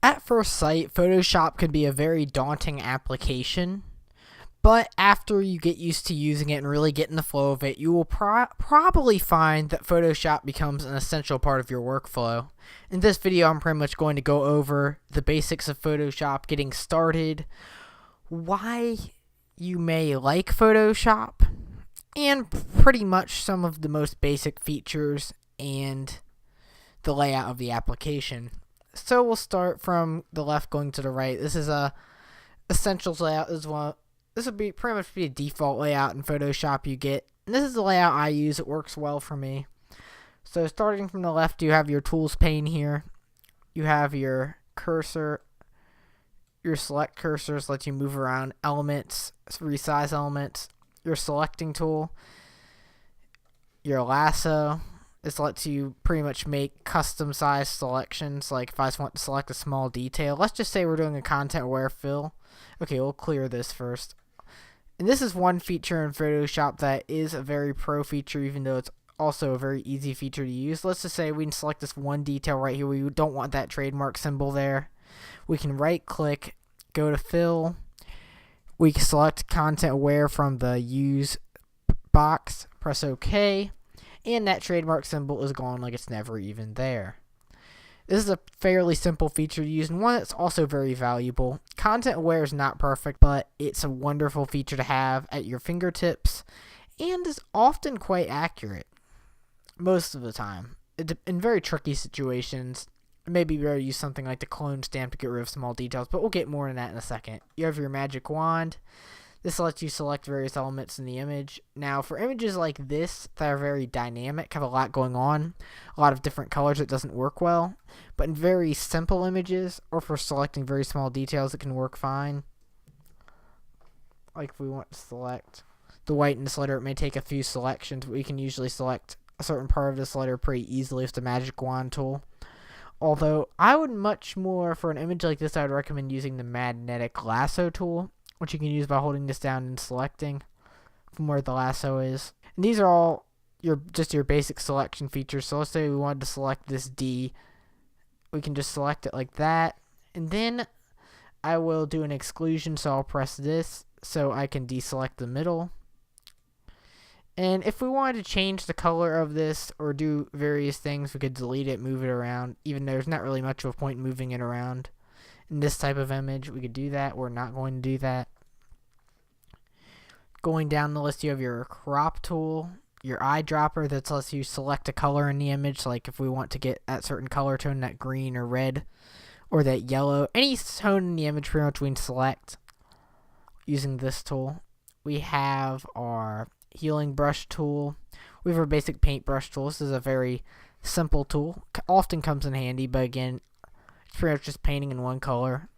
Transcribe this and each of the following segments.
At first sight, Photoshop can be a very daunting application, but after you get used to using it and really get in the flow of it, you will probably find that Photoshop becomes an essential part of your workflow. In this video, I'm pretty much going to go over the basics of Photoshop, getting started, why you may like Photoshop, and pretty much some of the most basic features and the layout of the application. So we'll start from the left going to the right. This is a essentials layout. This would be pretty much be a default layout in Photoshop you get. And this is the layout I use. It works well for me. So starting from the left, you have your tools pane here. You have your cursor. Your select cursors let you move around elements, resize elements. Your selecting tool. Your lasso. This lets you pretty much make custom size selections. Like if I just want to select a small detail. Let's just say we're doing a content aware fill. Okay, we'll clear this first. And this is one feature in Photoshop that is a very pro feature, even though it's also a very easy feature to use. Let's just say we can select this one detail right here. We don't want that trademark symbol there. We can right click, go to fill. We can select content aware from the use box, press OK. And that trademark symbol is gone like it's never even there. This is a fairly simple feature to use and one that's also very valuable. Content aware is not perfect, but it's a wonderful feature to have at your fingertips and is often quite accurate most of the time. In very tricky situations, it may be better to use something like the clone stamp to get rid of small details, but we'll get more into that in a second. You have your magic wand. This lets you select various elements in the image. Now, for images like this that are very dynamic, have a lot going on, a lot of different colors, it doesn't work well. But in very simple images, or for selecting very small details, it can work fine. Like if we want to select the white in this letter, it may take a few selections, but we can usually select a certain part of this letter pretty easily with the magic wand tool. Although, I would much more, for an image like this, I would recommend using the magnetic lasso tool, which you can use by holding this down and selecting from where the lasso is. And these are all your basic selection features. So let's say we wanted to select this D. We can just select it like that. And then I will do an exclusion, so I'll press this so I can deselect the middle. And if we wanted to change the color of this or do various things, we could delete it, move it around, even though there's not really much of a point in moving it around. In this type of image, we could do that. We're not going to do that. Going down the list, you have your crop tool, your eyedropper that lets you select a color in the image, like if we want to get that certain color tone, that green or red, or that yellow. Any tone in the image pretty much we can select using this tool. We have our healing brush tool. We have our basic paintbrush tool. This is a very simple tool. Often comes in handy, but again, it's pretty much just painting in one color,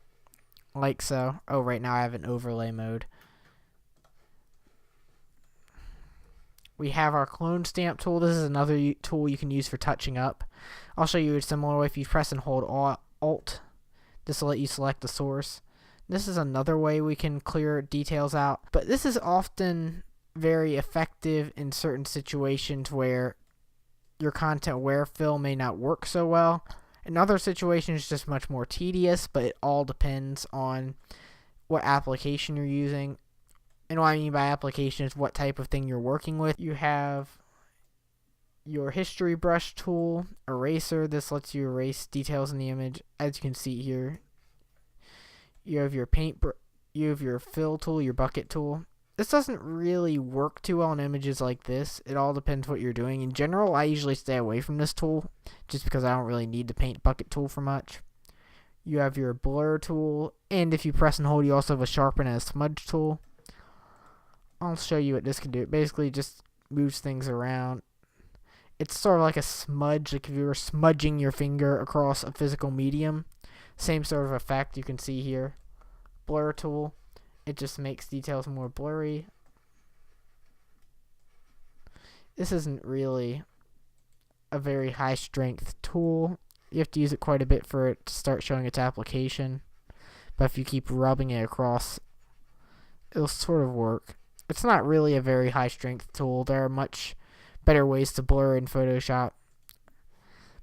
like so. Oh, right now I have an overlay mode. We have our clone stamp tool. This is another tool you can use for touching up. I'll show you a similar way. If you press and hold Alt, this will let you select the source. This is another way we can clear details out, but this is often very effective in certain situations where your content aware fill may not work so well. In other situations, it's just much more tedious, but it all depends on what application you're using. And what I mean by application is what type of thing you're working with. You have your history brush tool, eraser. This lets you erase details in the image. As you can see here, you have your you have your fill tool, your bucket tool. This doesn't really work too well in images like this. It all depends what you're doing. In general, I usually stay away from this tool just because I don't really need the paint bucket tool for much. You have your blur tool, and if you press and hold, you also have a sharpen and a smudge tool. I'll show you what this can do. It basically just moves things around. It's sort of like a smudge, like if you were smudging your finger across a physical medium. Same sort of effect you can see here. Blur tool. It just makes details more blurry. This isn't really a very high strength tool. You have to use it quite a bit for it to start showing its application. But if you keep rubbing it across, it'll sort of work. It's not really a very high strength tool. There are much better ways to blur in Photoshop.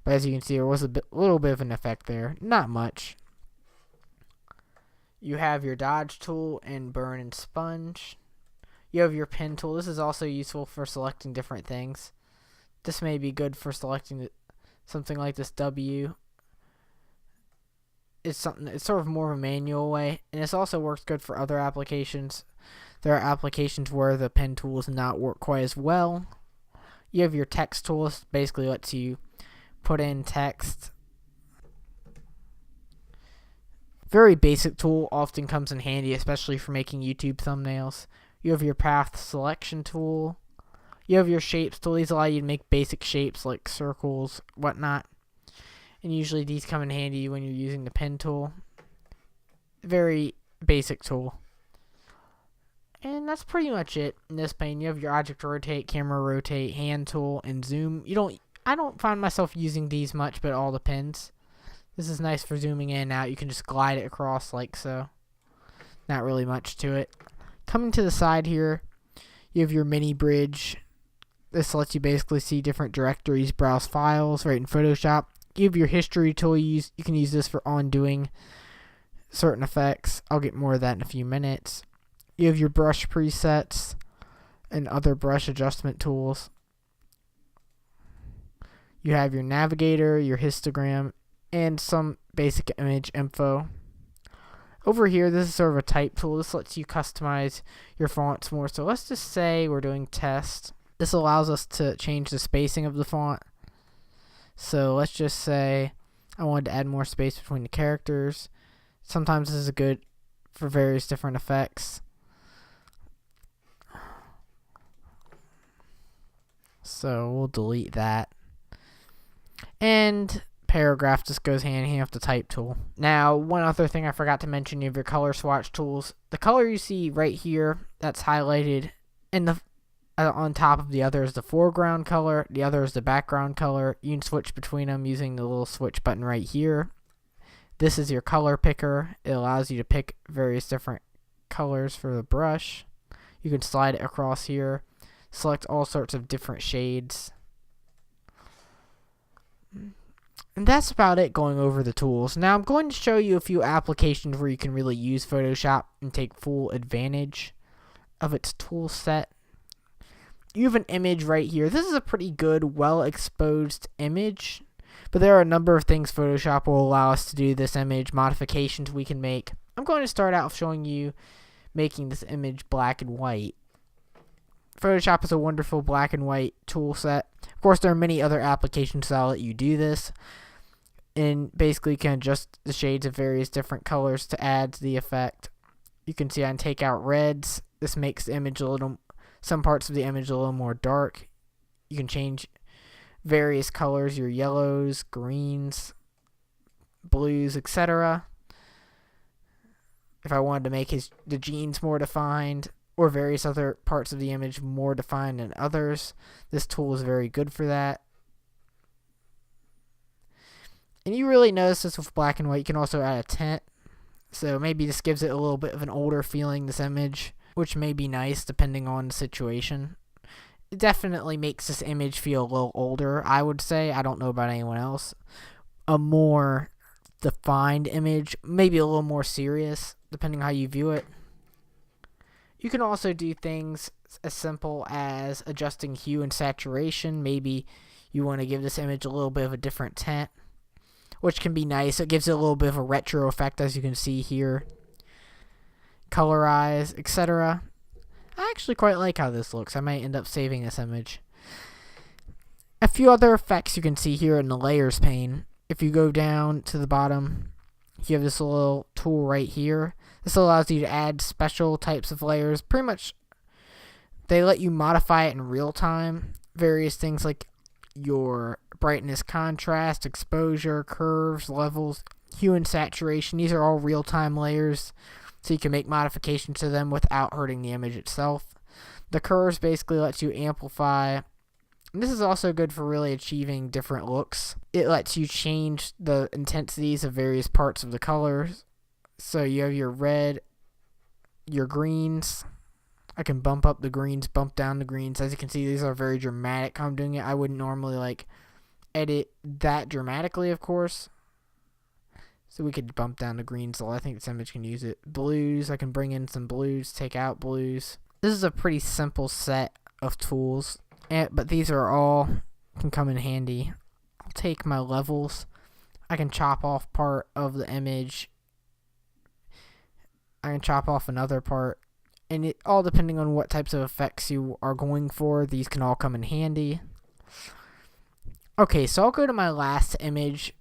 But as you can see, there was a little bit of an effect there. Not much. You have your dodge tool and burn and sponge. You have your pen tool. This is also useful for selecting different things. This may be good for selecting something like this W. It's sort of more of a manual way, and this also works good for other applications. There are applications where the pen tool does not work quite as well. You have your text tool. This basically lets you put in text. Very basic tool, often comes in handy, especially for making YouTube thumbnails. You have your path selection tool. You have your shapes tool. These allow you to make basic shapes like circles, whatnot. And usually these come in handy when you're using the pen tool. Very basic tool. And that's pretty much it in this pane. You have your object rotate, camera rotate, hand tool, and zoom. I don't find myself using these much, but all the pins. This is nice for zooming in and out. You can just glide it across like so. Not really much to it. Coming to the side here, you have your mini bridge. This lets you basically see different directories, browse files right in Photoshop. You have your history tool. You can use this for undoing certain effects. I'll get more of that in a few minutes. You have your brush presets and other brush adjustment tools. You have your navigator, your histogram, and some basic image info. Over here, this is sort of a type tool. This lets you customize your fonts more. So let's just say we're doing test. This allows us to change the spacing of the font. So let's just say I wanted to add more space between the characters. Sometimes this is good for various different effects. So we'll delete that. And paragraph just goes hand in hand with the type tool. Now, one other thing I forgot to mention, you have your color swatch tools. The color you see right here, that's highlighted in the on top of the other is the foreground color. The other is the background color. You can switch between them using the little switch button right here. This is your color picker. It allows you to pick various different colors for the brush. You can slide it across here. Select all sorts of different shades. And that's about it going over the tools. Now I'm going to show you a few applications where you can really use Photoshop and take full advantage of its tool set. You have an image right here. This is a pretty good, well-exposed image, but there are a number of things Photoshop will allow us to do this image, modifications we can make. I'm going to start out showing you making this image black and white. Photoshop is a wonderful black and white tool set. Of course, there are many other applications that will let you do this, and basically you can adjust the shades of various different colors to add to the effect. You can see I can take out reds. This makes the image some parts of the image a little more dark. You can change various colors, your yellows, greens, blues, etc. If I wanted to make the jeans more defined, or various other parts of the image more defined than others, this tool is very good for that. And you really notice this with black and white. You can also add a tint, so maybe this gives it a little bit of an older feeling, this image, which may be nice depending on the situation. It definitely makes this image feel a little older, I would say. I don't know about anyone else. A more defined image, maybe a little more serious, depending how you view it. You can also do things as simple as adjusting hue and saturation. Maybe you want to give this image a little bit of a different tint, which can be nice. It gives it a little bit of a retro effect, as you can see here. Colorize, etc. I actually quite like how this looks. I might end up saving this image. A few other effects you can see here in the layers pane. If you go down to the bottom, you have this little tool right here. This allows you to add special types of layers. Pretty much, they let you modify it in real time. Various things like your brightness, contrast, exposure, curves, levels, hue and saturation. These are all real-time layers, so you can make modifications to them without hurting the image itself. The curves basically lets you amplify. And this is also good for really achieving different looks. It lets you change the intensities of various parts of the colors. So you have your red, your greens. I can bump up the greens, bump down the greens. As you can see, these are very dramatic how I'm doing it. I wouldn't normally edit that dramatically, of course. So we could bump down to greens. I think this image can use it. Blues, I can bring in some blues, take out blues. This is a pretty simple set of tools, but these are all can come in handy. I'll take my levels. I can chop off part of the image. I can chop off another part. And it all depending on what types of effects you are going for, these can all come in handy. Okay, so I'll go to my last image.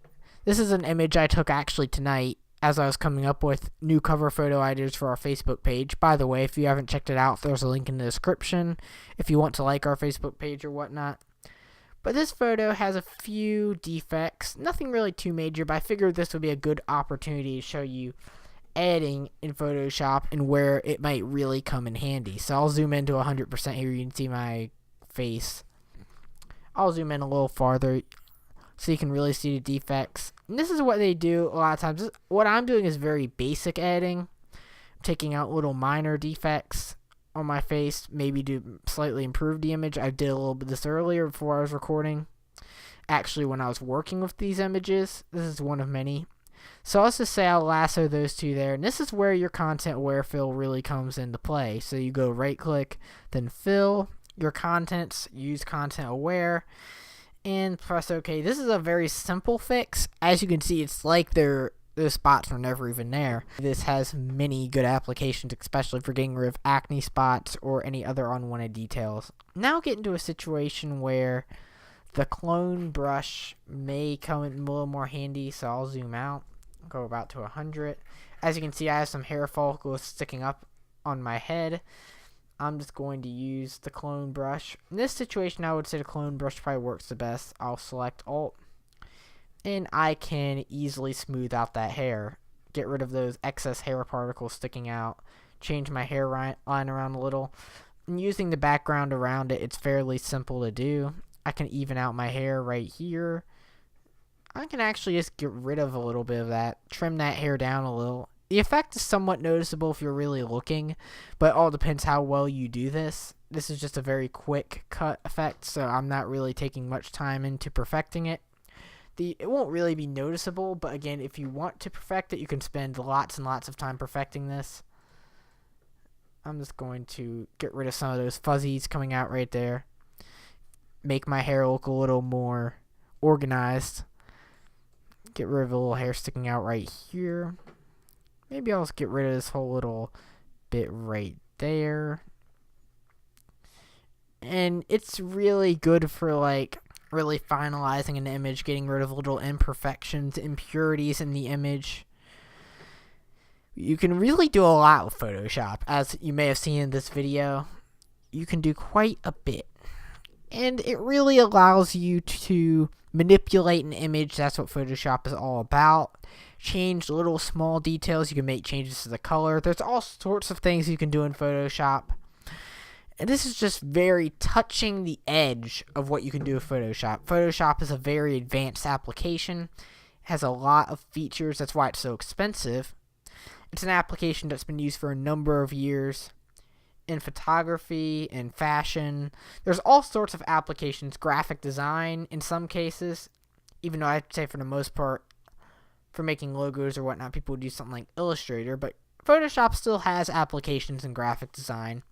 This is an image I took actually tonight as I was coming up with new cover photo ideas for our Facebook page. By the way, if you haven't checked it out, there's a link in the description if you want to like our Facebook page or whatnot. But this photo has a few defects, nothing really too major, but I figured this would be a good opportunity to show you editing in Photoshop and where it might really come in handy. So I'll zoom into 100% here. You can see my face. I'll zoom in a little farther so you can really see the defects. And this is what they do a lot of times. What I'm doing is very basic editing. I'm taking out little minor defects on my face, maybe to slightly improve the image. I did a little bit of this earlier before I was recording. Actually, when I was working with these images, this is one of many. So let's just say I'll lasso those two there, and this is where your content aware fill really comes into play. So you go right click, then fill your contents, use content aware, and press OK. This is a very simple fix. As you can see, it's like those spots were never even there. This has many good applications, especially for getting rid of acne spots or any other unwanted details. Now get into a situation where the clone brush may come in a little more handy, so I'll zoom out, go about to 100. As you can see, I have some hair follicles sticking up on my head. I'm just going to use the clone brush. In this situation, I would say the clone brush probably works the best. I'll select Alt, and I can easily smooth out that hair, get rid of those excess hair particles sticking out, change my hairline around a little. And using the background around it, it's fairly simple to do. I can even out my hair right here. I can actually just get rid of a little bit of that, trim that hair down a little. The effect is somewhat noticeable if you're really looking, but it all depends how well you do this. This is just a very quick cut effect, so I'm not really taking much time into perfecting it. It won't really be noticeable, but again, if you want to perfect it, you can spend lots and lots of time perfecting this. I'm just going to get rid of some of those fuzzies coming out right there. Make my hair look a little more organized. Get rid of a little hair sticking out right here. Maybe I'll just get rid of this whole little bit right there. And it's really good for like really finalizing an image, getting rid of little imperfections, impurities in the image. You can really do a lot with Photoshop. As you may have seen in this video, you can do quite a bit. And it really allows you to manipulate an image. That's what Photoshop is all about. Change little small details. You can make changes to the color. There's all sorts of things you can do in Photoshop. And this is just very touching the edge of what you can do with Photoshop. Photoshop is a very advanced application. It has a lot of features. That's why it's so expensive. It's an application that's been used for a number of years in photography, in fashion. There's all sorts of applications, graphic design in some cases, even though I'd say for the most part, for making logos or whatnot, people would use something like Illustrator, but Photoshop still has applications in graphic design.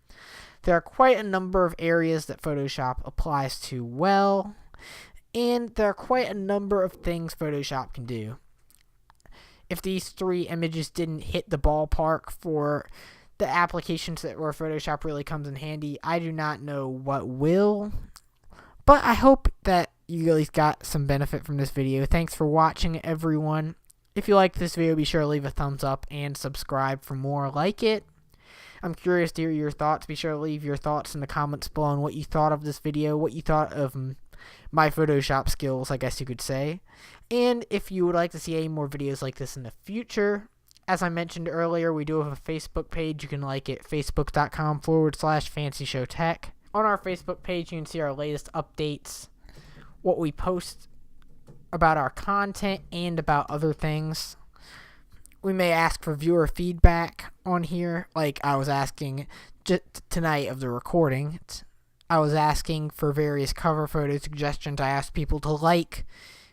There are quite a number of areas that Photoshop applies to well, and there are quite a number of things Photoshop can do. If these three images didn't hit the ballpark for the applications that where Photoshop really comes in handy, I do not know what will. But I hope that you at least got some benefit from this video. Thanks for watching, everyone. If you liked this video, be sure to leave a thumbs up and subscribe for more like it. I'm curious to hear your thoughts. Be sure to leave your thoughts in the comments below on what you thought of this video, what you thought of my Photoshop skills, I guess you could say. And if you would like to see any more videos like this in the future, as I mentioned earlier, we do have a Facebook page. You can like it, facebook.com/FancyShowTech. On our Facebook page, you can see our latest updates, what we post about our content, and about other things. We may ask for viewer feedback on here, like I was asking tonight of the recording. I was asking for various cover photo suggestions. I asked people to like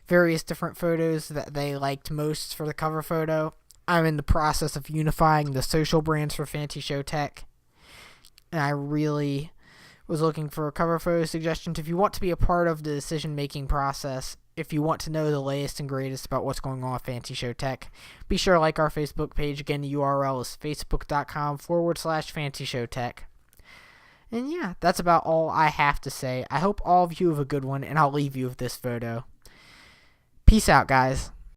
various different photos that they liked most for the cover photo. I'm in the process of unifying the social brands for Fancy Show Tech, and I really was looking for cover photo suggestions. If you want to be a part of the decision-making process, if you want to know the latest and greatest about what's going on with Fancy Show Tech, be sure to like our Facebook page. Again, the URL is facebook.com/Fancy Show Tech. And yeah, that's about all I have to say. I hope all of you have a good one, and I'll leave you with this photo. Peace out, guys.